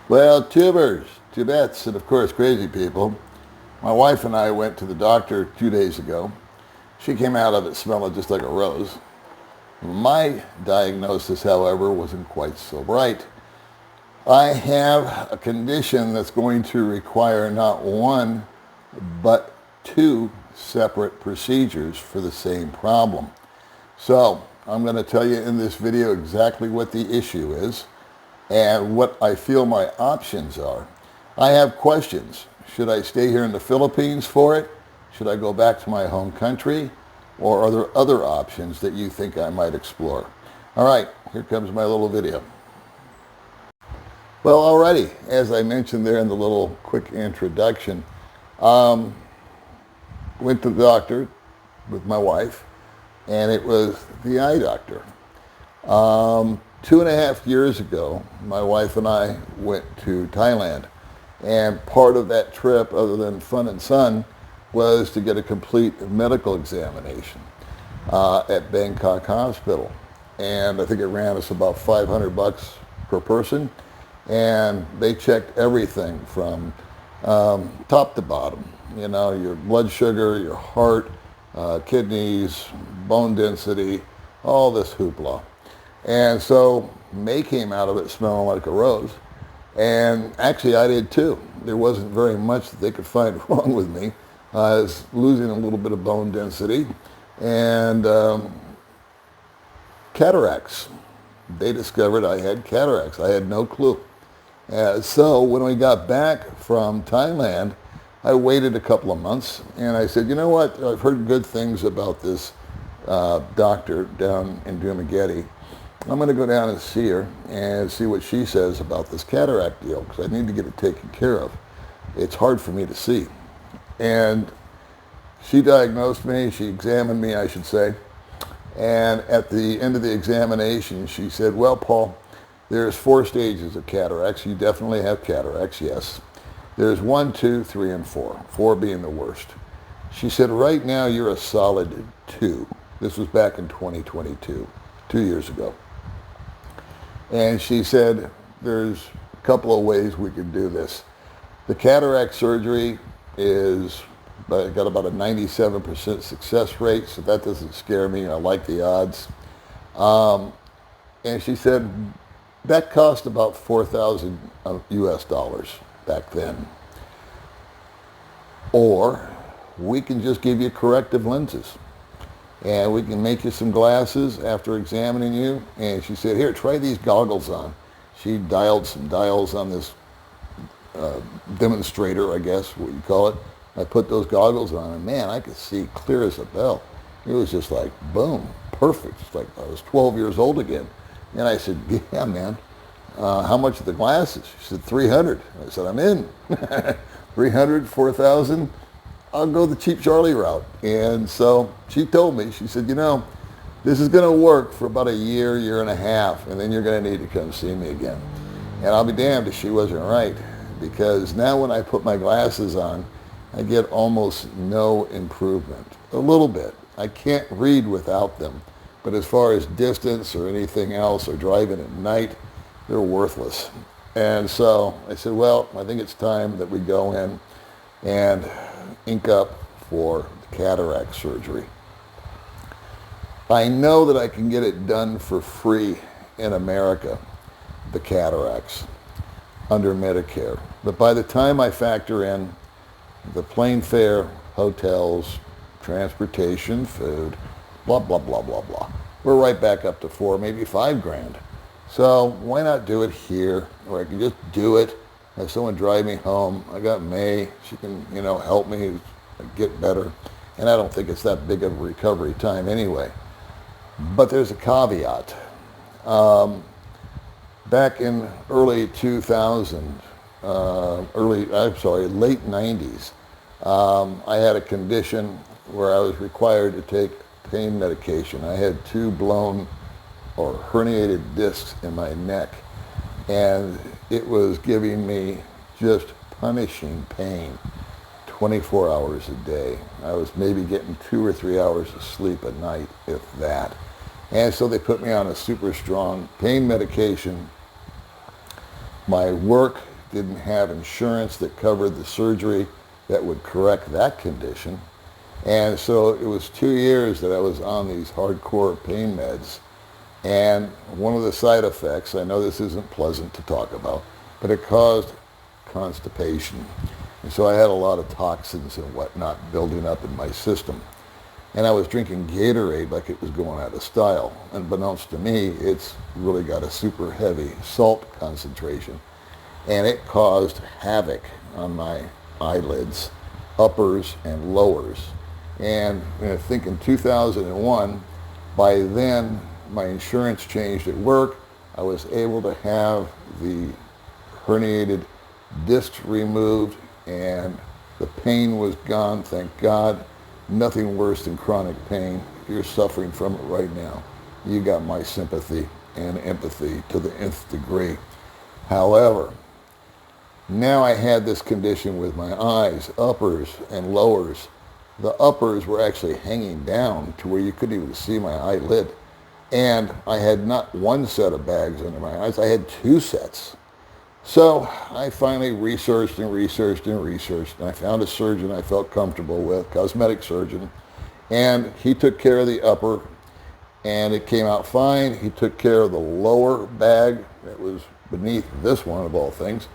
Well, tubers, tubettes, and of course crazy people. My wife and I went to the doctor 2 days ago. She came out of it smelling just like a rose. My diagnosis, however, wasn't quite so bright. I have a condition that's going to require not one, but two separate procedures for the same problem. So, I'm going to tell you in this video exactly what the issue is and what I feel my options are. I have questions. Should I stay here in the Philippines for it? Should I go back to my home country? Or are there other options that you think I might explore? All right, here comes my little video. Well, alrighty, as I mentioned there in the little quick introduction, um, went to the doctor with my wife, and it was the eye doctor. 2.5 years ago, my wife and I went to Thailand. And part of that trip, other than fun and sun, was to get a complete medical examination at Bangkok Hospital. And I think it ran us about $500 per person. And they checked everything from top to bottom. You know, your blood sugar, your heart, kidneys, bone density, all this hoopla. And so May came out of it smelling like a rose. And actually I did too. There wasn't very much that they could find wrong with me. I was losing a little bit of bone density and cataracts. They discovered I had cataracts. I had no clue. So when we got back from Thailand, I waited a couple of months and I said, you know what, I've heard good things about this doctor down in Dumaguete. I'm going to go down and see her and see what she says about this cataract deal because I need to get it taken care of. It's hard for me to see. And she diagnosed me, she examined me, I should say. And at the end of the examination, she said, well, Paul, there's 4 stages of cataracts. You definitely have cataracts, yes. There's 1, 2, 3, and 4, 4 being the worst. She said, right now you're a solid 2. This was back in 2022, 2 years ago. And she said, there's a couple of ways we could do this. The cataract surgery is got about a 97% success rate, so that doesn't scare me. I like the odds. And she said, that cost about 4,000 US dollars back then. Or we can just give you corrective lenses. And we can make you some glasses after examining you. And she said, here, try these goggles on. She dialed some dials on this demonstrator, I guess, what you call it. I put those goggles on, and man, I could see clear as a bell. It was just like, boom, perfect. It's like I was 12 years old again. And I said, yeah, man, how much are the glasses? She said, 300. I said, I'm in. 300, 4,000. I'll go the cheap Charlie route. And so she told me, she said, you know, this is going to work for about a year, year and a half, and then you're going to need to come see me again. And I'll be damned if she wasn't right, because now when I put my glasses on, I get almost no improvement. A little bit. I can't read without them. But as far as distance or anything else or driving at night, they're worthless. And so I said, well, I think it's time that we go in and ink up for cataract surgery. I know that I can get it done for free in America, the cataracts, under Medicare. But by the time I factor in the plane fare, hotels, transportation, food, blah, blah, blah, blah, blah, we're right back up to 4, maybe 5 grand. So why not do it here, or I can just do it, have someone drive me home. I got May, she can, help me get better. And I don't think it's that big of a recovery time anyway. But there's a caveat. Back in early 2000, late 90s, I had a condition where I was required to take pain medication. I had 2 blown or herniated discs in my neck, and it was giving me just punishing pain 24 hours a day. I was maybe getting 2 or 3 hours of sleep a night, if that. And so they put me on a super strong pain medication. My work didn't have insurance that covered the surgery that would correct that condition. And so it was 2 years that I was on these hardcore pain meds. And one of the side effects, I know this isn't pleasant to talk about, but it caused constipation. And so I had a lot of toxins and whatnot building up in my system. And I was drinking Gatorade like it was going out of style. Unbeknownst to me, it's really got a super heavy salt concentration. And it caused havoc on my eyelids, uppers and lowers. And I think in 2001, by then, my insurance changed at work. I was able to have the herniated discs removed, and the pain was gone, thank God. Nothing worse than chronic pain. If you're suffering from it right now, you got my sympathy and empathy to the nth degree. However, now I had this condition with my eyes, uppers and lowers. The uppers were actually hanging down to where you couldn't even see my eyelid. And I had not one set of bags under my eyes, I had two sets. So I finally researched and I found a surgeon I felt comfortable with, cosmetic surgeon, and he took care of the upper, and it came out fine. He took care of the lower bag that was beneath this one, of all things,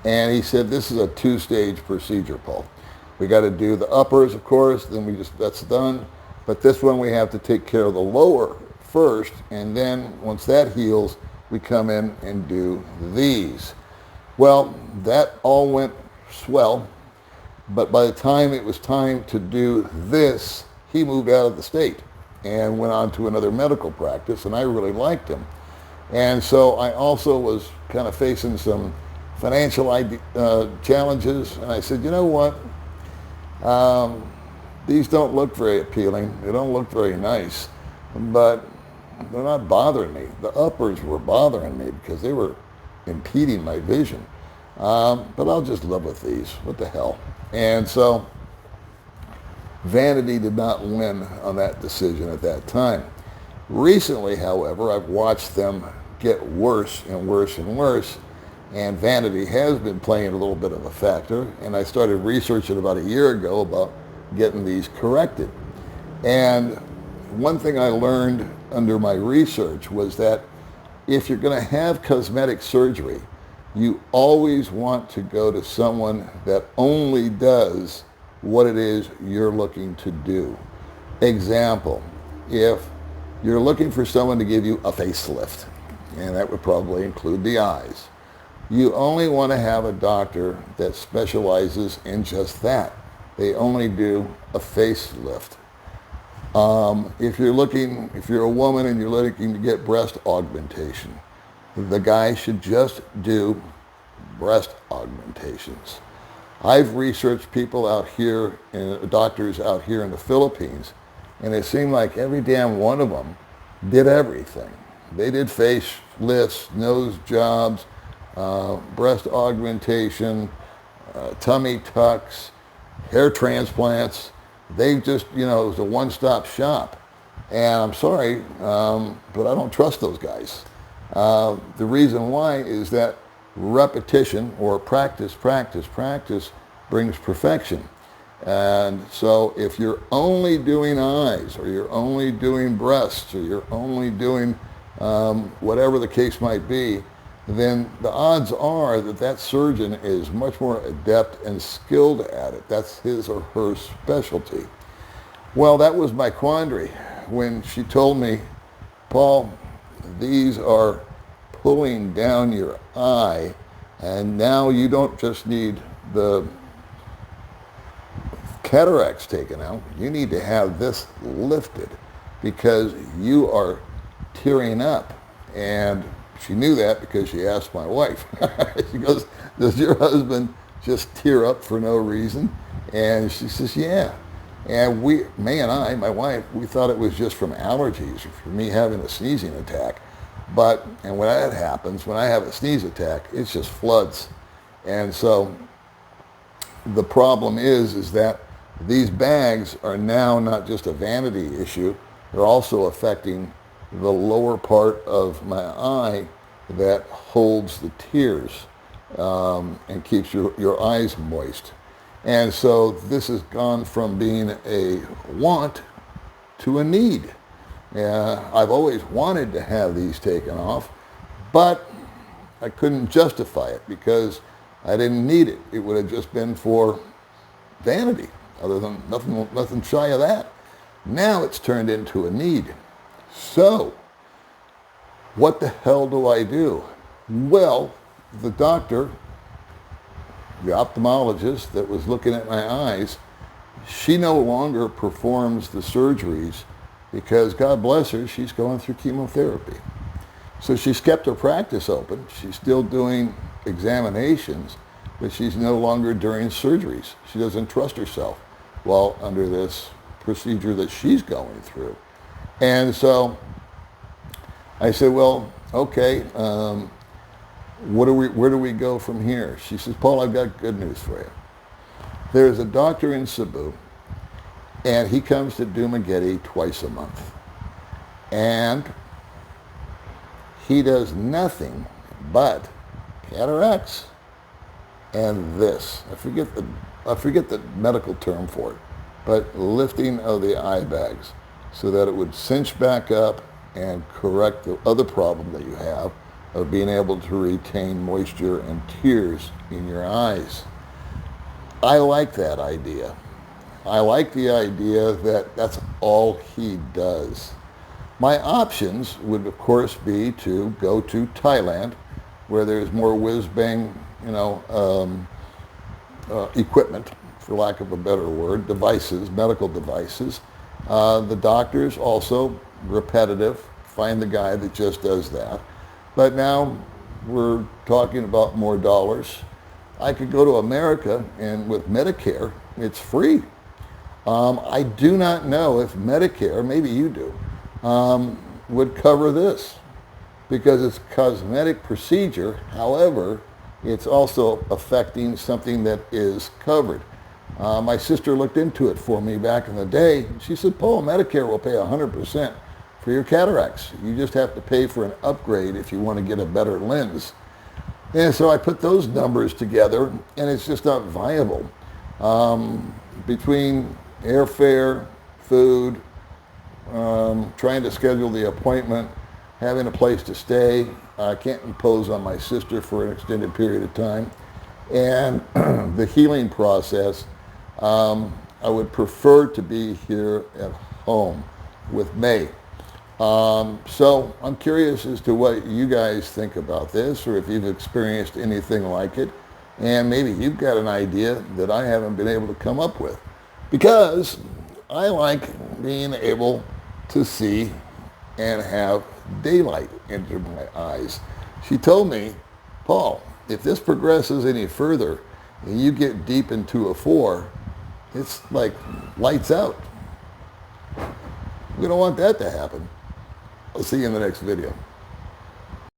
and he said, this is a 2-stage procedure, Paul. We got to do the uppers, of course, then that's done, but this one we have to take care of the lower first, and then once that heals, we come in and do these. Well, that all went swell, but by the time it was time to do this, he moved out of the state and went on to another medical practice, and I really liked him. And so I also was kind of facing some financial challenges, and I said, you know what? These don't look very appealing. They don't look very nice, but they're not bothering me. The uppers were bothering me because they were impeding my vision. But I'll just live with these. What the hell? And so vanity did not win on that decision at that time. Recently, however, I've watched them get worse and worse and worse, and vanity has been playing a little bit of a factor, and I started researching about a year ago about getting these corrected. And one thing I learned under my research was that if you're going to have cosmetic surgery, you always want to go to someone that only does what it is you're looking to do. Example, if you're looking for someone to give you a facelift, and that would probably include the eyes, you only want to have a doctor that specializes in just that. They only do a facelift. If you're a woman and you're looking to get breast augmentation, the guy should just do breast augmentations. I've researched people out here, doctors out here in the Philippines, and it seemed like every damn one of them did everything. They did face lifts, nose jobs, breast augmentation, tummy tucks, hair transplants. They just, it was a one-stop shop. And I'm sorry, but I don't trust those guys. The reason why is that repetition or practice brings perfection. And so if you're only doing eyes, or you're only doing breasts, or you're only doing whatever the case might be, then the odds are that that surgeon is much more adept and skilled at it. That's his or her specialty. Well, that was my quandary when she told me, Paul, these are pulling down your eye, and now you don't just need the cataracts taken out, you need to have this lifted because you are tearing up. And she knew that because she asked my wife. She goes, does your husband just tear up for no reason? And she says, yeah. And my wife, we thought it was just from allergies or from me having a sneezing attack. And when that happens, when I have a sneeze attack, it's just floods. And so the problem is that these bags are now not just a vanity issue, they're also affecting the lower part of my eye that holds the tears. and keeps your eyes moist. And so this has gone from being a want to a need. I've always wanted to have these taken off, but I couldn't justify it because I didn't need it. It would have just been for vanity, other than nothing shy of that. Now it's turned into a need. So, what the hell do I do? Well, the doctor, the ophthalmologist that was looking at my eyes, she no longer performs the surgeries because, God bless her, she's going through chemotherapy. So she's kept her practice open. She's still doing examinations, but she's no longer doing surgeries. She doesn't trust herself while under this procedure that she's going through. And so I said, well, okay, where do we go from here? She says, Paul, I've got good news for you. There's a doctor in Cebu, and he comes to Dumaguete twice a month. And he does nothing but cataracts and this. I forget the medical term for it, but lifting of the eye bags so that it would cinch back up and correct the other problem that you have of being able to retain moisture and tears in your eyes. I like that idea. I like the idea that that's all he does. My options would, of course, be to go to Thailand, where there's more whiz-bang, equipment, for lack of a better word, devices, medical devices. The doctors also, repetitive, find the guy that just does that. But now we're talking about more dollars. I could go to America, and with Medicare, it's free. I do not know if Medicare, maybe you do, would cover this because it's a cosmetic procedure. However, it's also affecting something that is covered. My sister looked into it for me back in the day. She said, Paul, Medicare will pay 100% for your cataracts. You just have to pay for an upgrade if you want to get a better lens. And so I put those numbers together, and it's just not viable. Between airfare, food, trying to schedule the appointment, having a place to stay. I can't impose on my sister for an extended period of time. And the healing process, I would prefer to be here at home with May. So I'm curious as to what you guys think about this, or if you've experienced anything like it. And maybe you've got an idea that I haven't been able to come up with. Because I like being able to see and have daylight into my eyes. She told me, Paul, if this progresses any further and you get deep into a 4, it's like lights out. We don't want that to happen. I'll see you in the next video.